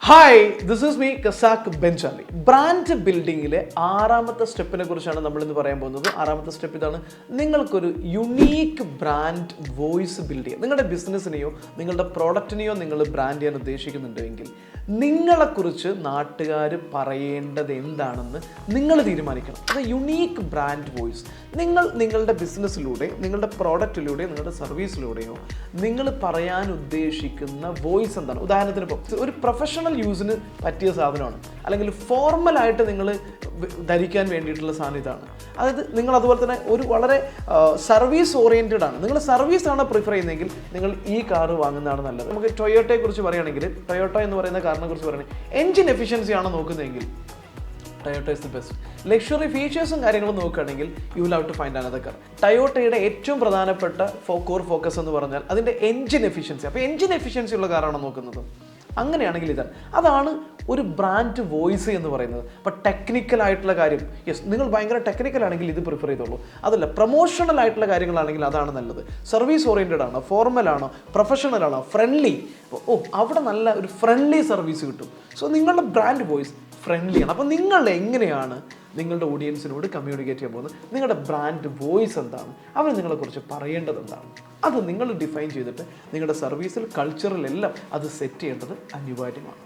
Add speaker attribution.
Speaker 1: Hi, this is me, Casac Benjali. Brand ബിൽഡിങ്ങിലെ ആറാമത്തെ സ്റ്റെപ്പിനെ കുറിച്ചാണ് നമ്മൾ ഇന്ന് പറയാൻ പോകുന്നത്. ആറാമത്തെ സ്റ്റെപ്പ് ഇതാണ്: നിങ്ങൾക്കൊരു യുണീക്ക് ബ്രാൻഡ് വോയിസ് ബിൽഡ് ചെയ്യുക. നിങ്ങളുടെ ബിസിനസ്സിനെയോ നിങ്ങളുടെ പ്രോഡക്റ്റിനെയോ നിങ്ങൾ ബ്രാൻഡ് ചെയ്യാൻ ഉദ്ദേശിക്കുന്നുണ്ടെങ്കിൽ നിങ്ങളെക്കുറിച്ച് നാട്ടുകാർ പറയേണ്ടത് എന്താണെന്ന് നിങ്ങൾ തീരുമാനിക്കണം. അത് യുണീക്ക് ബ്രാൻഡ് വോയിസ്. നിങ്ങളുടെ ബിസിനസ്സിലൂടെ, നിങ്ങളുടെ പ്രോഡക്റ്റിലൂടെ, നിങ്ങളുടെ സർവീസിലൂടെയോ നിങ്ങൾ പറയാൻ ഉദ്ദേശിക്കുന്ന വോയിസ് എന്താണ്? ഉദാഹരണത്തിന് ഇപ്പോൾ ഒരു പ്രൊഫഷണൽ യൂസിന് പറ്റിയ സാധനമാണ്, അല്ലെങ്കിൽ ഫോർമലായിട്ട് നിങ്ങൾ ധരിക്കാൻ വേണ്ടിയിട്ടുള്ള സാധനം ഇതാണ്. അതായത് നിങ്ങൾ അതുപോലെ തന്നെ ഒരു വളരെ സർവീസ് ഓറിയൻറ്റഡ് ആണ്, നിങ്ങൾ സർവീസാണ് പ്രിഫർ ചെയ്യുന്നതെങ്കിൽ നിങ്ങൾ ഈ കാറ് വാങ്ങുന്നതാണ് നല്ലത്. നമുക്ക് ടൊയോട്ടയെ കുറിച്ച് പറയുകയാണെങ്കിൽ, ടൊയോട്ട എന്ന് പറയുന്ന കാറിനെ കുറിച്ച് പറയുകയാണെങ്കിൽ എൻജിൻ എഫിഷ്യൻസി ആണ് നോക്കുന്നതെങ്കിൽ Toyota is the best. Luxury ഫീച്ചേഴ്സും കാര്യങ്ങളും നോക്കുകയാണെങ്കിൽ you will have to find another car. ടൊയോട്ടയുടെ ഏറ്റവും പ്രധാനപ്പെട്ട കോർ ഫോക്കസ് എന്ന് പറഞ്ഞാൽ അതിൻ്റെ എൻജിൻ എഫിഷ്യൻസി. അപ്പോൾ എൻജിൻ എഫിഷ്യൻസി ഉള്ള കാറാണോ നോക്കുന്നത്? അങ്ങനെയാണെങ്കിൽ അതാണ് ഒരു ബ്രാൻഡ് വോയിസ് എന്ന് പറയുന്നത്. അപ്പോൾ ടെക്നിക്കൽ ആയിട്ടുള്ള കാര്യം, യെസ്, നിങ്ങൾ ഭയങ്കര ടെക്നിക്കൽ ആണെങ്കിൽ ഇത് പ്രിഫർ ചെയ്തോളൂ. അതല്ല, പ്രൊമോഷണൽ ആയിട്ടുള്ള കാര്യങ്ങളാണെങ്കിൽ അതാണ് നല്ലത്. സർവീസ് ഓറിയൻറ്റഡ് ആണോ, ഫോർമൽ ആണോ, പ്രൊഫഷണൽ ആണോ, ഫ്രണ്ട്ലി, അവിടെ നല്ല ഒരു ഫ്രണ്ട്ലി സർവീസ് കിട്ടും. സോ നിങ്ങളുടെ ബ്രാൻഡ് വോയിസ് ഫ്രണ്ട്ലി ആണ്. അപ്പോൾ നിങ്ങൾ എങ്ങനെയാണ് നിങ്ങളുടെ ഓഡിയൻസിനോട് കമ്മ്യൂണിക്കേറ്റ് ചെയ്യാൻ പോകുന്നത്? നിങ്ങളുടെ ബ്രാൻഡ് വോയിസ് എന്താണ്? അവർ നിങ്ങളെക്കുറിച്ച് പറയേണ്ടത് എന്താണ്? അത് നിങ്ങൾ ഡിഫൈൻ ചെയ്തിട്ട് നിങ്ങളുടെ സർവീസിൽ, കൾച്ചറിലെല്ലാം അത് സെറ്റ് ചെയ്യേണ്ടത് അനിവാര്യമാണ്.